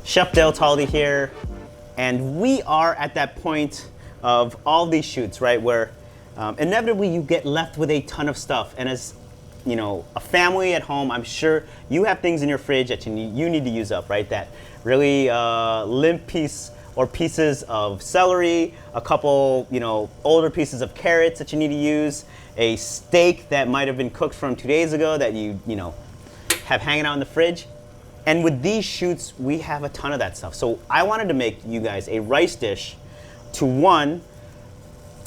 Chef Talde here, and we are at that point of all these shoots, right, where inevitably you get left with a ton of stuff. And as you know, a family at home, I'm sure you have things in your fridge that you need to use up, right? That really limp piece or pieces of celery, a couple, older pieces of carrots that you need to use, a steak that might have been cooked from 2 days ago that you have hanging out in the fridge. And with these shoots, we have a ton of that stuff. So I wanted to make you guys a rice dish to, one,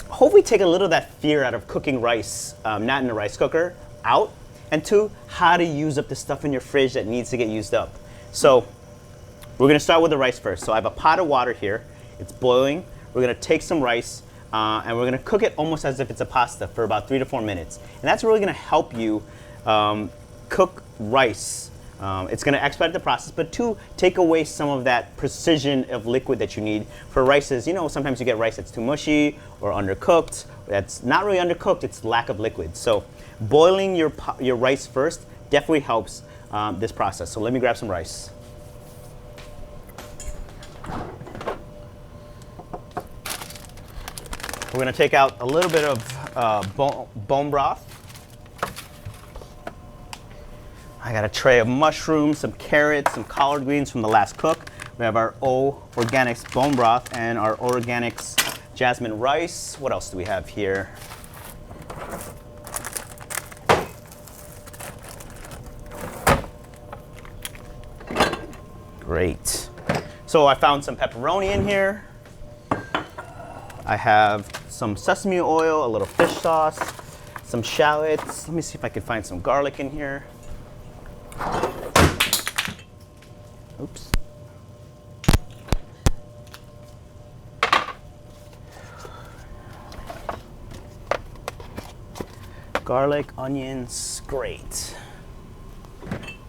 hopefully take a little of that fear out of cooking rice, not in a rice cooker, out. And two, how to use up the stuff in your fridge that needs to get used up. So we're gonna start with the rice first. So I have a pot of water here. It's boiling. We're gonna take some rice and we're gonna cook it almost as if it's a pasta for about 3 to 4 minutes. And that's really gonna help you cook rice. It's going to expedite the process, but two, take away some of that precision of liquid that you need for rices. Sometimes you get rice that's too mushy or undercooked. That's not really undercooked, it's lack of liquid. So boiling your rice first definitely helps this process. So let me grab some rice. We're going to take out a little bit of bone broth. I got a tray of mushrooms, some carrots, some collard greens from the last cook. We have our O Organics bone broth and our Organics jasmine rice. What else do we have here? Great. So I found some pepperoni in here. I have some sesame oil, a little fish sauce, some shallots. Let me see if I can find some garlic in here. Oops. Garlic, onions, great.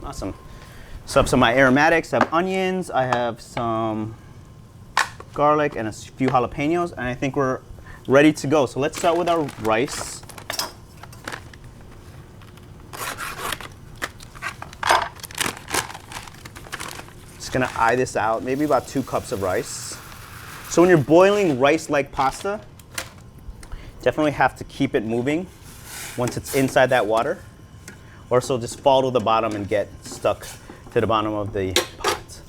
Awesome. So I have some of my aromatics. I have onions, I have some garlic and a few jalapenos, and I think we're ready to go. So let's start with our rice. Gonna eye this out, maybe about 2 cups of rice. So when you're boiling rice-like pasta, definitely have to keep it moving once it's inside that water, or so just fall to the bottom and get stuck to the bottom of the pot.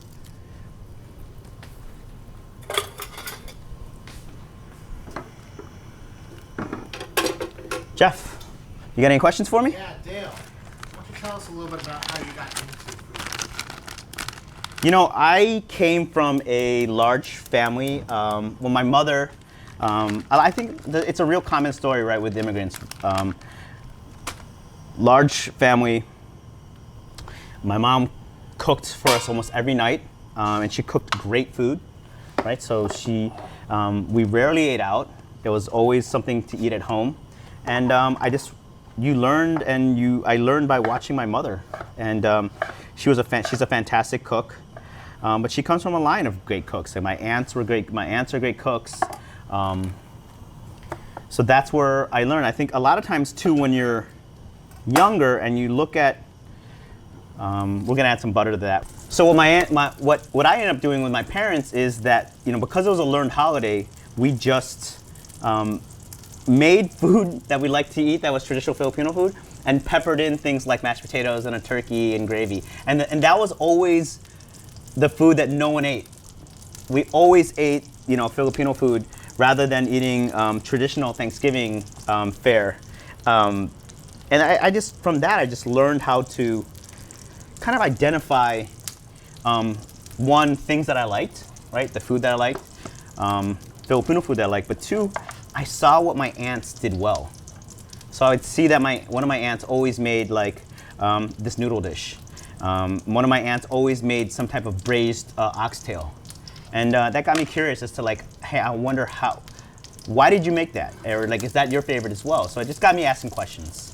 Jeff, you got any questions for me? Yeah, Dale, why don't you tell us a little bit about how you got into food? I came from a large family. Well, my mother, I think it's a real common story, right, with immigrants. Large family. My mom cooked for us almost every night, and she cooked great food, right? So we rarely ate out. There was always something to eat at home, and I learned by watching my mother, and she's a fantastic cook. But she comes from a line of great cooks, and my aunts are great cooks. So that's where I learned. I think a lot of times too, when you're younger and you look at, we're gonna add some butter to that. So what what I ended up doing with my parents is that, because it was a learned holiday, we just made food that we like to eat that was traditional Filipino food, and peppered in things like mashed potatoes and a turkey and gravy, and that was always the food that no one ate. We always ate, Filipino food rather than eating traditional Thanksgiving fare. And I just, from that, I just learned how to kind of identify, one, things that I liked, right? The food that I liked, Filipino food that I liked, but two, I saw what my aunts did well. So I'd see that one of my aunts always made this noodle dish. One of my aunts always made some type of braised oxtail. And that got me curious as to hey, I wonder why did you make that? Or is that your favorite as well? So it just got me asking questions.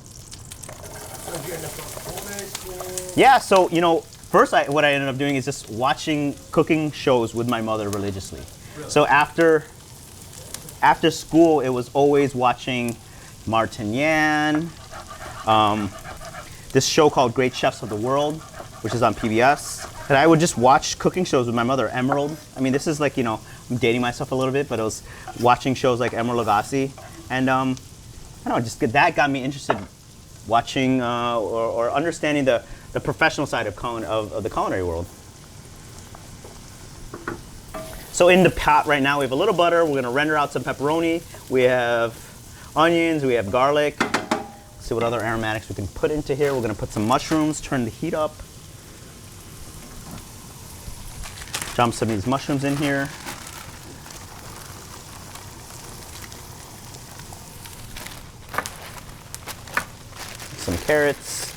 So did you end up going to culinary school? Yeah, so, first what I ended up doing is just watching cooking shows with my mother religiously. Really? So after after school, it was always watching Martin Yan, this show called Great Chefs of the World, which is on PBS. And I would just watch cooking shows with my mother, Emerald. I mean, this is like, you know, I'm dating myself a little bit, but it was watching shows like Emerald Lagasse. And I don't know, that got me interested watching or understanding the professional side of the culinary world. So in the pot right now, we have a little butter. We're gonna render out some pepperoni. We have onions, we have garlic. Let's see what other aromatics we can put into here. We're gonna put some mushrooms, turn the heat up. Dump some of these mushrooms in here. Some carrots.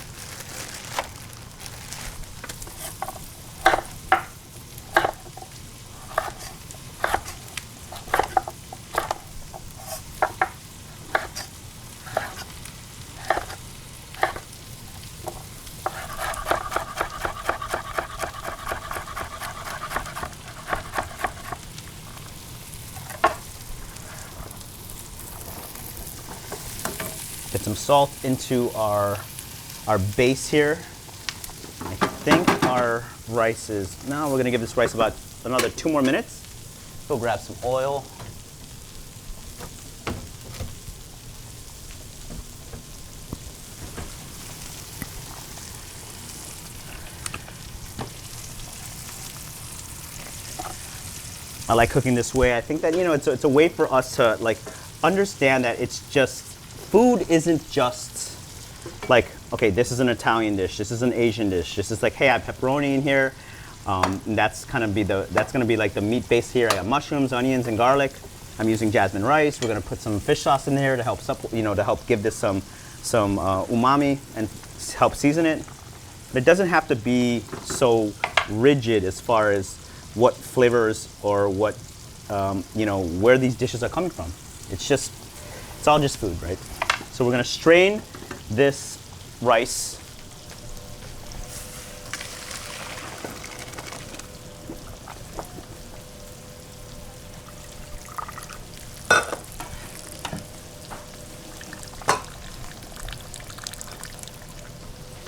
Get some salt into our base here. I think our rice is, now we're gonna give this rice about another 2 more minutes. Go grab some oil. I like cooking this way. I think that, you know, it's a way for us to like understand that it's just, food isn't just like, okay, this is an Italian dish, this is an Asian dish, this is like, hey, I have pepperoni in here. And that's gonna be like the meat base here. I got mushrooms, onions, and garlic. I'm using jasmine rice. We're gonna put some fish sauce in there to help to help give this some umami and help season it. But it doesn't have to be so rigid as far as what flavors or what where these dishes are coming from. It's all just food, right? So we're gonna strain this rice.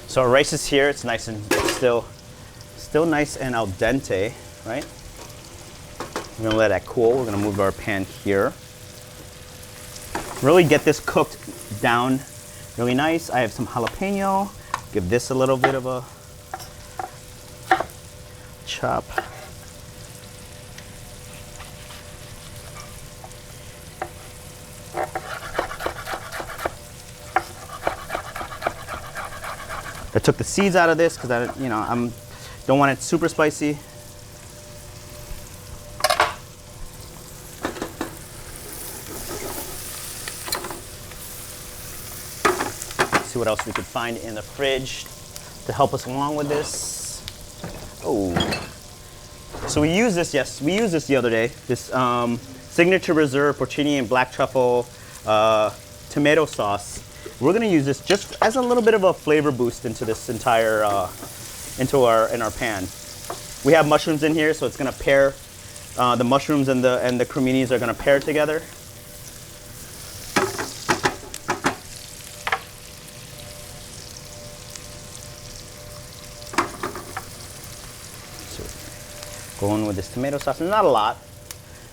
So our rice is here. It's nice and still nice and al dente, right? We're gonna let that cool. We're gonna move our pan here. Really get this cooked down really nice. I have some jalapeno. Give this a little bit of a chop. I took the seeds out of this because I don't want it super spicy. See what else we could find in the fridge to help us along with this. Oh, so we used this the other day. This Signature Reserve porcini and black truffle tomato sauce. We're gonna use this just as a little bit of a flavor boost into this entire in our pan. We have mushrooms in here, so it's gonna pair. The mushrooms and the creminis are gonna pair together. So going with this tomato sauce, and not a lot,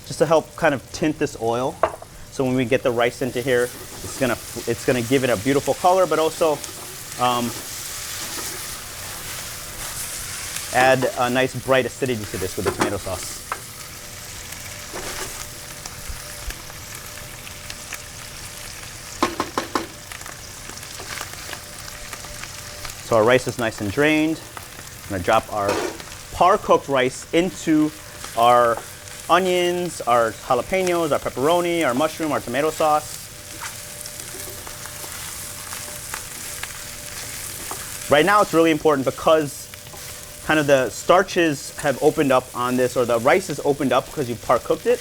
just to help kind of tint this oil. So when we get the rice into here, it's gonna give it a beautiful color, but also add a nice bright acidity to this with the tomato sauce. So our rice is nice and drained. I'm gonna drop our par-cooked rice into our onions, our jalapenos, our pepperoni, our mushroom, our tomato sauce. Right now it's really important because kind of the starches have opened up on this, or the rice is opened up because you par-cooked it,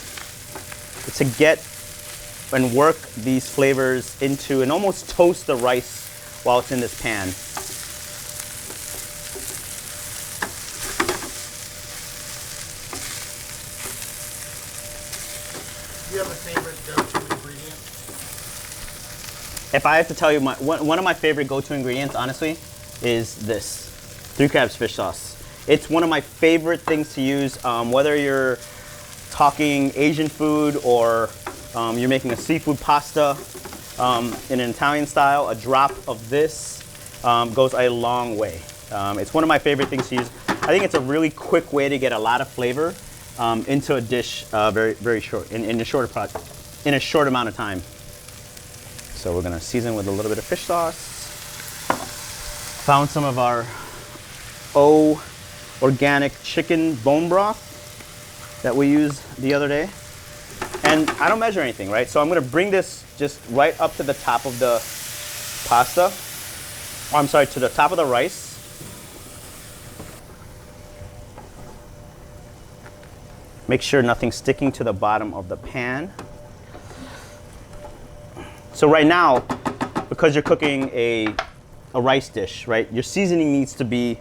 to get and work these flavors into and almost toast the rice while it's in this pan. Do you have a favorite dough if I have to tell you, one of my favorite go-to ingredients, honestly, is this Three Crabs fish sauce. It's one of my favorite things to use, whether you're talking Asian food or you're making a seafood pasta in an Italian style. A drop of this goes a long way. It's one of my favorite things to use. I think it's a really quick way to get a lot of flavor into a dish very short, in a short amount of time. So we're gonna season with a little bit of fish sauce. Found some of our organic chicken bone broth that we used the other day. And I don't measure anything, right? So I'm gonna bring this just right up to the top of the pasta. Oh, I'm sorry, to the top of the rice. Make sure nothing's sticking to the bottom of the pan. So right now, because you're cooking a rice dish, right, your seasoning needs to be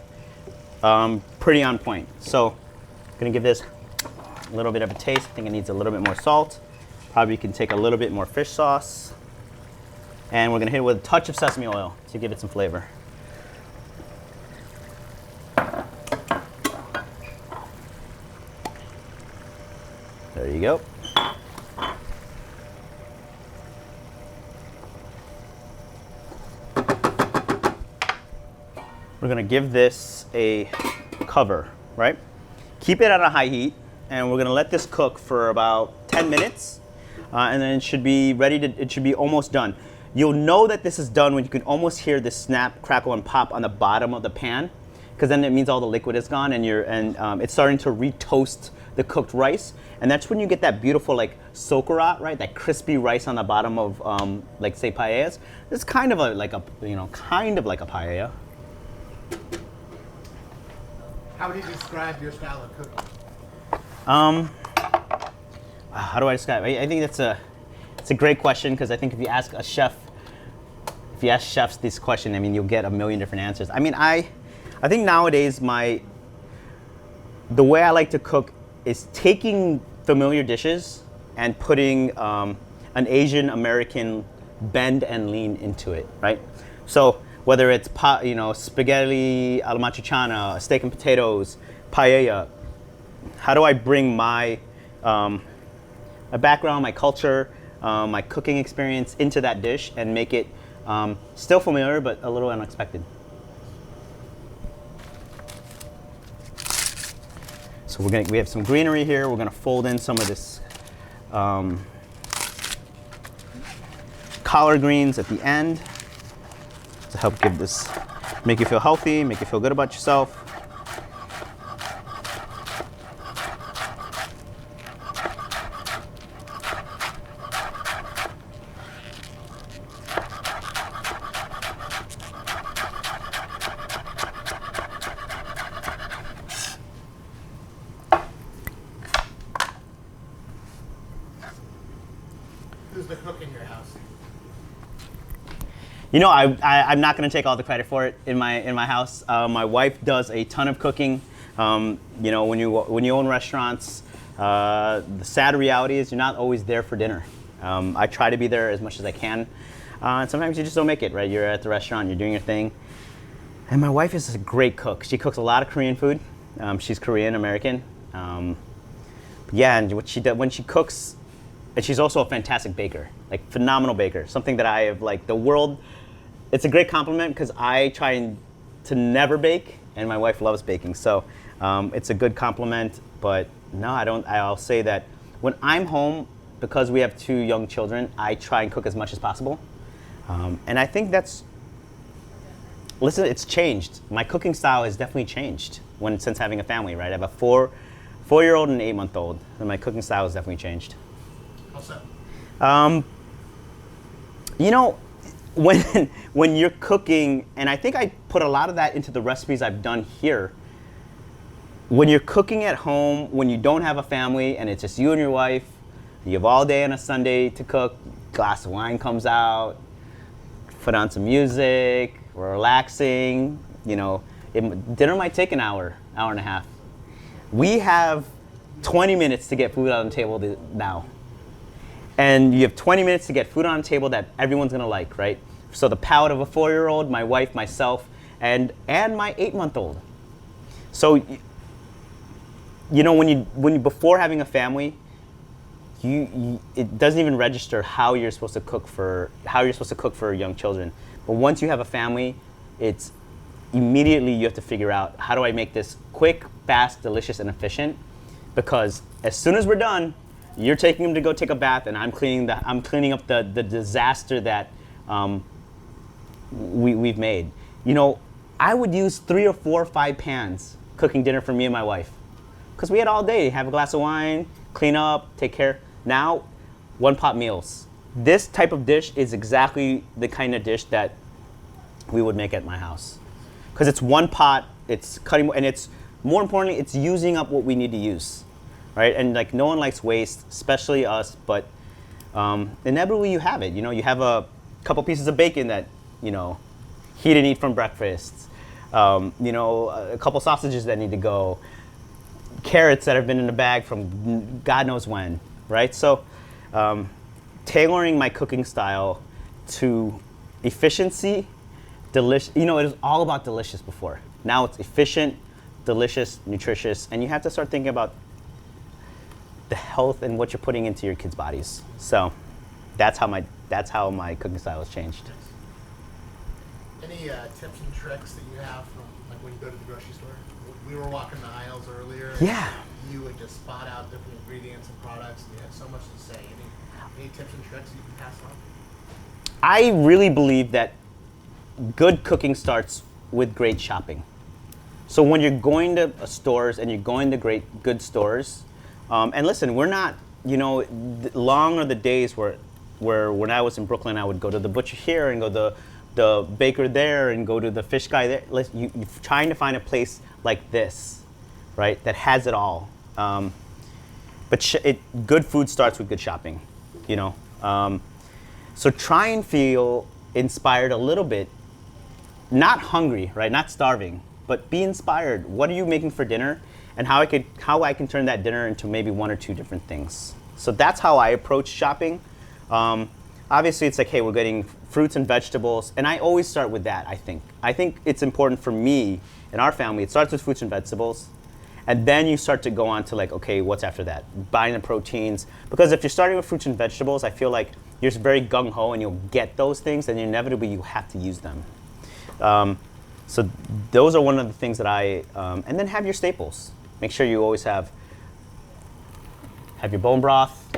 pretty on point. So I'm gonna give this a little bit of a taste. I think it needs a little bit more salt. Probably can take a little bit more fish sauce. And we're gonna hit it with a touch of sesame oil to give it some flavor. There you go. We're gonna give this a cover, right? Keep it at a high heat, and we're gonna let this cook for about 10 minutes, and then it should be ready to, it should be almost done. You'll know that this is done when you can almost hear the snap, crackle, and pop on the bottom of the pan, because then it means all the liquid is gone, and it's starting to re-toast the cooked rice, and that's when you get that beautiful like socarat, right? That crispy rice on the bottom of like say paellas. It's kind of like a paella. How would you describe your style of cooking? How do I describe it? I think it's a great question, because I think if you ask chefs this question, I mean, you'll get a million different answers. I mean, I think nowadays the way I like to cook is taking familiar dishes and putting an Asian American bend and lean into it, right? So whether it's spaghetti alla matriciana, steak and potatoes, paella, how do I bring my background, my culture, my cooking experience into that dish and make it still familiar but a little unexpected? So we have some greenery here. We're gonna fold in some of this collard greens at the end to help make you feel healthy, make you feel good about yourself. Who's the cook in your house? You know, I'm not going to take all the credit for it in my house. My wife does a ton of cooking. You know, when you own restaurants, the sad reality is you're not always there for dinner. I try to be there as much as I can, and sometimes you just don't make it. Right? You're at the restaurant, you're doing your thing. And my wife is a great cook. She cooks a lot of Korean food. She's Korean American. Yeah, and what she does when she cooks, and she's also a fantastic baker, like phenomenal baker. Something that I have like the world. It's a great compliment because I try to never bake, and my wife loves baking. So it's a good compliment. But no, I don't. I'll say that when I'm home, because we have 2 young children, I try and cook as much as possible. And I think listen, it's changed. My cooking style has definitely changed since having a family. Right, I have a 4-year-old and an 8-month-old, and my cooking style has definitely changed. How so? You know, when you're cooking, and I think I put a lot of that into the recipes I've done here. When you're cooking at home, when you don't have a family and it's just you and your wife, you have all day on a Sunday to cook, glass of wine comes out, put on some music, we're relaxing, you know, dinner might take an hour and a half. We have 20 minutes to get food on the table now. And you have 20 minutes to get food on the table that everyone's gonna like, right? So the palate of a 4-year-old, my wife, myself, and my 8-month-old. So, you know, when you before having a family, it doesn't even register how you're supposed to cook for young children. But once you have a family, it's immediately you have to figure out, how do I make this quick, fast, delicious, and efficient? Because as soon as we're done, you're taking them to go take a bath, and I'm cleaning up the disaster that we've made. You know, I would use 3 or 4 or 5 pans cooking dinner for me and my wife, because we had all day. Have a glass of wine, clean up, take care. Now, 1-pot meals. This type of dish is exactly the kind of dish that we would make at my house, because it's 1 pot. It's cutting, and it's more importantly, it's using up what we need to use, right? And like, no one likes waste, especially us. But inevitably, you have it. You know, you have a couple pieces of bacon that, you know, he didn't eat from breakfast. You know, a couple sausages that need to go. Carrots that have been in the bag from God knows when, right? So tailoring my cooking style to efficiency, delicious. You know, it was all about delicious before. Now it's efficient, delicious, nutritious, and you have to start thinking about the health and what you're putting into your kids' bodies. So that's how my cooking style has changed. Any tips and tricks that you have from, like, when you go to the grocery store? We were walking the aisles earlier. Yeah. You would just spot out different ingredients and products, and you had so much to say. Any tips and tricks you can pass on? I really believe that good cooking starts with great shopping. So when you're going to stores and you're going to good stores, and listen, we're not, you know, long are the days where when I was in Brooklyn, I would go to the butcher here and go to the baker there and go to the fish guy there. You're trying to find a place like this, right, that has it all. But good food starts with good shopping, you know. So try and feel inspired a little bit, not hungry, right, not starving, but be inspired. What are you making for dinner, and how I can turn that dinner into maybe 1 or 2 different things. So that's how I approach shopping. Obviously, it's like, hey, we're getting fruits and vegetables, and I always start with that. I think it's important for me and our family. It starts with fruits and vegetables, and then you start to go on to, like, okay, what's after that? Buying the proteins, because if you're starting with fruits and vegetables, I feel like you're just very gung ho, and you'll get those things, and inevitably you have to use them. So those are one of the things that and then have your staples. Make sure you always have your bone broth,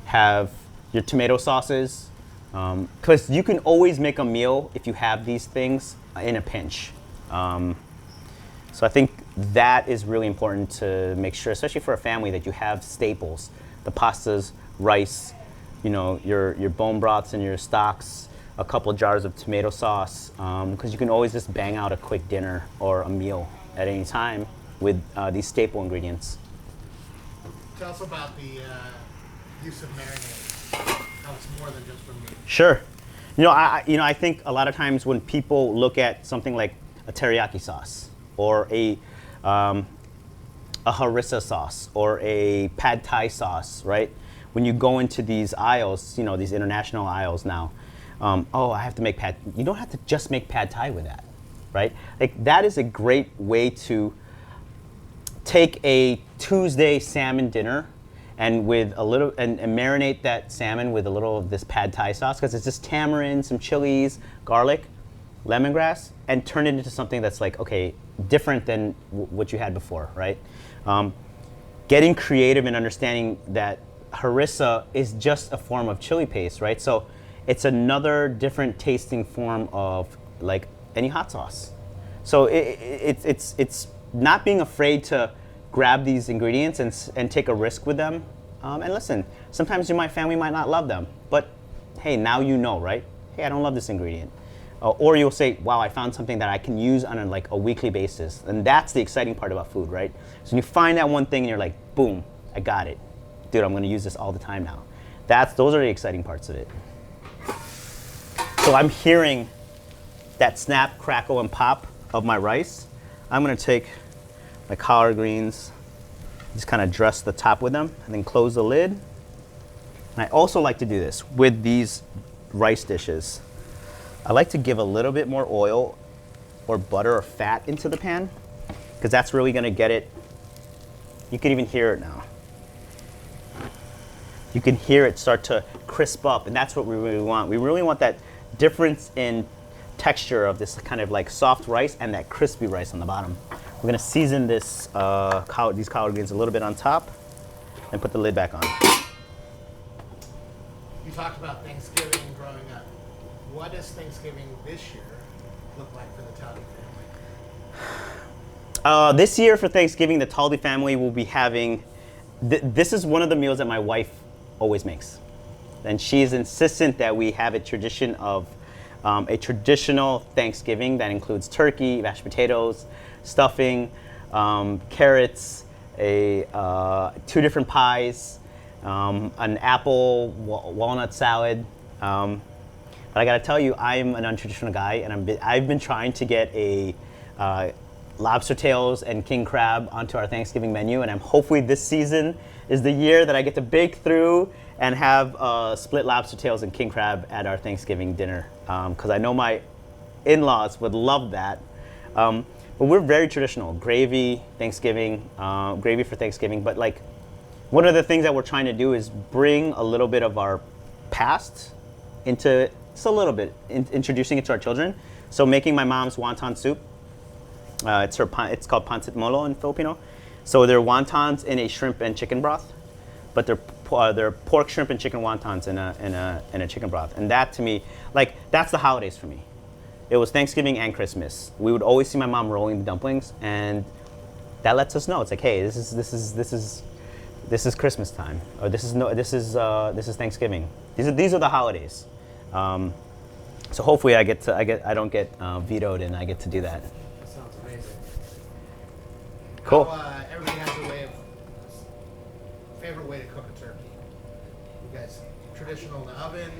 have your tomato sauces, because you can always make a meal if you have these things in a pinch. So I think that is really important to make sure, especially for a family, that you have staples, the pastas, rice, you know, your bone broths and your stocks, a couple of jars of tomato sauce, because you can always just bang out a quick dinner or a meal at any time with these staple ingredients. Tell us about the use of marinade. How it's more than just for meat. Sure. You know, I think a lot of times when people look at something like a teriyaki sauce or a harissa sauce or a pad thai sauce, right? When you go into these aisles, you know, these international aisles now, oh, I have to make you don't have to just make pad thai with that, right? Like, that is a great way to take a Tuesday salmon dinner and with a little and marinate that salmon with a little of this pad thai sauce, because it's just tamarind, some chilies, garlic, lemongrass, and turn it into something that's like, okay, different than what you had before, right? Getting creative and understanding that harissa is just a form of chili paste, right? So it's another different tasting form of, like, any hot sauce. So it's not being afraid to grab these ingredients and take a risk with them. And listen, sometimes my family might not love them, but hey, now you know, right? Hey, I don't love this ingredient. Or you'll say, wow, I found something that I can use on a weekly basis. And that's the exciting part about food, right? So you find that one thing and you're like, boom, I got it. Dude, I'm gonna use this all the time now. Those are the exciting parts of it. So I'm hearing that snap, crackle, and pop of my rice. I'm gonna take my collard greens, just kind of dress the top with them, and then close the lid. And I also like to do this with these rice dishes. I like to give a little bit more oil or butter or fat into the pan, because that's really gonna get it. You can even hear it now. You can hear it start to crisp up, and that's what we really want. We really want that difference in texture of this kind of like soft rice and that crispy rice on the bottom. We're gonna season this these collard greens a little bit on top and put the lid back on. You talked about Thanksgiving growing up. What does Thanksgiving this year look like for the Talde family? This year for Thanksgiving, the Talde family will be having, this is one of the meals that my wife always makes. And she's insistent that we have a tradition of a traditional Thanksgiving that includes turkey, mashed potatoes, stuffing, carrots, 2 different pies, an apple walnut salad. But I gotta tell you, I'm an untraditional guy, and I've been trying to get a lobster tails and king crab onto our Thanksgiving menu, and I'm hopefully this season is the year that I get to break through and have split lobster tails and king crab at our Thanksgiving dinner, because I know my in-laws would love that. But we're very traditional. Gravy, Thanksgiving, gravy for Thanksgiving. But like, one of the things that we're trying to do is bring a little bit of our past into, just a little bit, introducing it to our children. So making my mom's wonton soup. It's called pancit molo in Filipino. So they're wontons in a shrimp and chicken broth, but they're pork, shrimp, and chicken wontons in a chicken broth. And that to me, like, that's the holidays for me. It was Thanksgiving and Christmas. We would always see my mom rolling the dumplings, and that lets us know it's like, hey, this is Christmas time, or this is Thanksgiving. These are the holidays. So hopefully I don't get vetoed, and I get to do that. That sounds amazing. Cool. Everybody has a favorite way to cook a turkey. You guys traditional in the oven?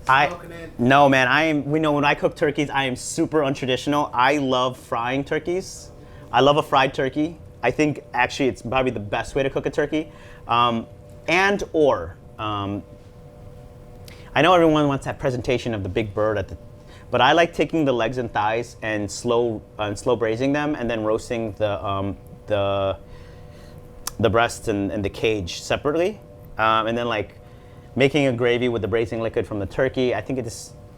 Smoking it? No, man. We know when I cook turkeys, I am super untraditional. I love frying turkeys. I love a fried turkey. I think actually it's probably the best way to cook a turkey. I know everyone wants that presentation of the big bird but I like taking the legs and thighs and slow braising them, and then roasting the breasts and the cage separately, and then like making a gravy with the braising liquid from the turkey. I think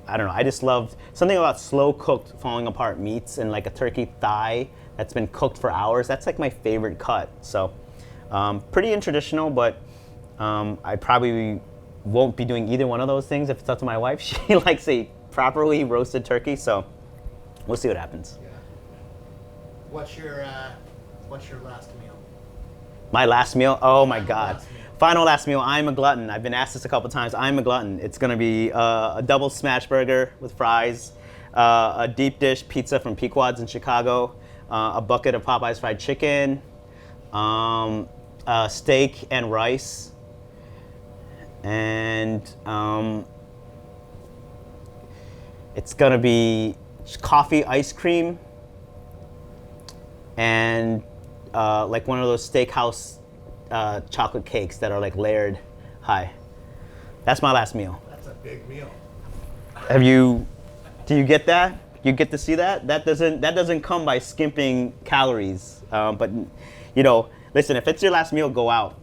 I don't know. I just love something about slow cooked, falling apart meats, and like a turkey thigh that's been cooked for hours. That's like my favorite cut. So pretty untraditional, but I probably won't be doing either one of those things if it's up to my wife. She likes a properly roasted turkey, so we'll see what happens. Yeah. What's your last meal? My last meal? Oh my God. Last meal. Final last meal. I'm a glutton. I've been asked this a couple times. I'm a glutton. It's gonna be a double smash burger with fries, a deep dish pizza from Pequod's in Chicago, a bucket of Popeye's fried chicken, steak and rice, and it's gonna be coffee ice cream and like one of those steakhouse chocolate cakes that are like layered high. That's my last meal. That's a big meal. Do you get that? You get to see that? That doesn't come by skimping calories. But you know, listen, if it's your last meal, go out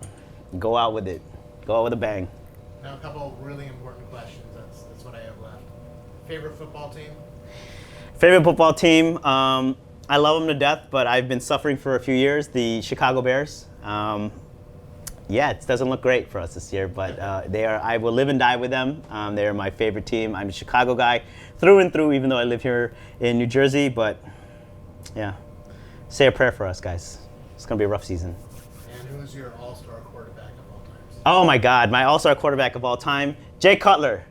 with it. Go out with a bang. Now a couple of really important questions. That's what I have left. Favorite football team? Favorite football team? I love them to death, but I've been suffering for a few years. The Chicago Bears. Yeah, it doesn't look great for us this year, but I will live and die with them. They're my favorite team. I'm a Chicago guy through and through, even though I live here in New Jersey. But yeah, say a prayer for us, guys. It's gonna be a rough season. And who's your all-star quarterback of all time? Oh my God, my all-star quarterback of all time, Jay Cutler.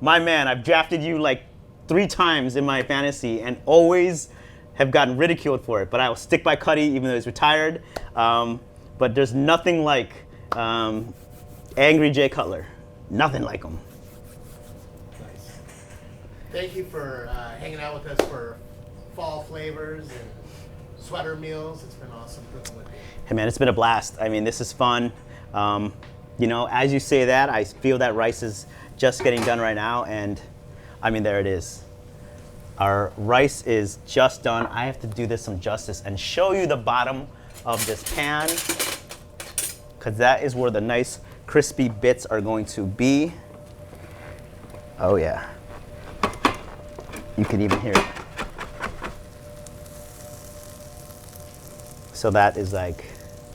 My man, I've drafted you like 3 times in my fantasy and always have gotten ridiculed for it. But I will stick by Cuddy even though he's retired. But there's nothing like angry Jay Cutler. Nothing like him. Nice. Thank you for hanging out with us for fall flavors and sweater meals. It's been awesome cooking with you. Hey man, it's been a blast. I mean, this is fun. You know, as you say that, I feel that rice is just getting done right now, and I mean, there it is. Our rice is just done. I have to do this some justice and show you the bottom of this pan, because that is where the nice crispy bits are going to be. Oh yeah. You can even hear it. So that is like,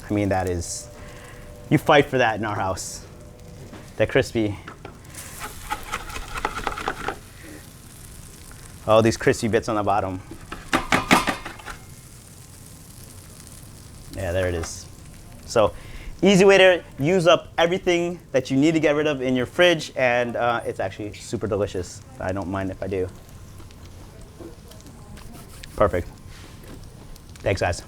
I mean, that is, you fight for that in our house. That crispy. Oh, these crispy bits on the bottom. Yeah, there it is. So, easy way to use up everything that you need to get rid of in your fridge, and it's actually super delicious. I don't mind if I do. Perfect. Thanks, guys.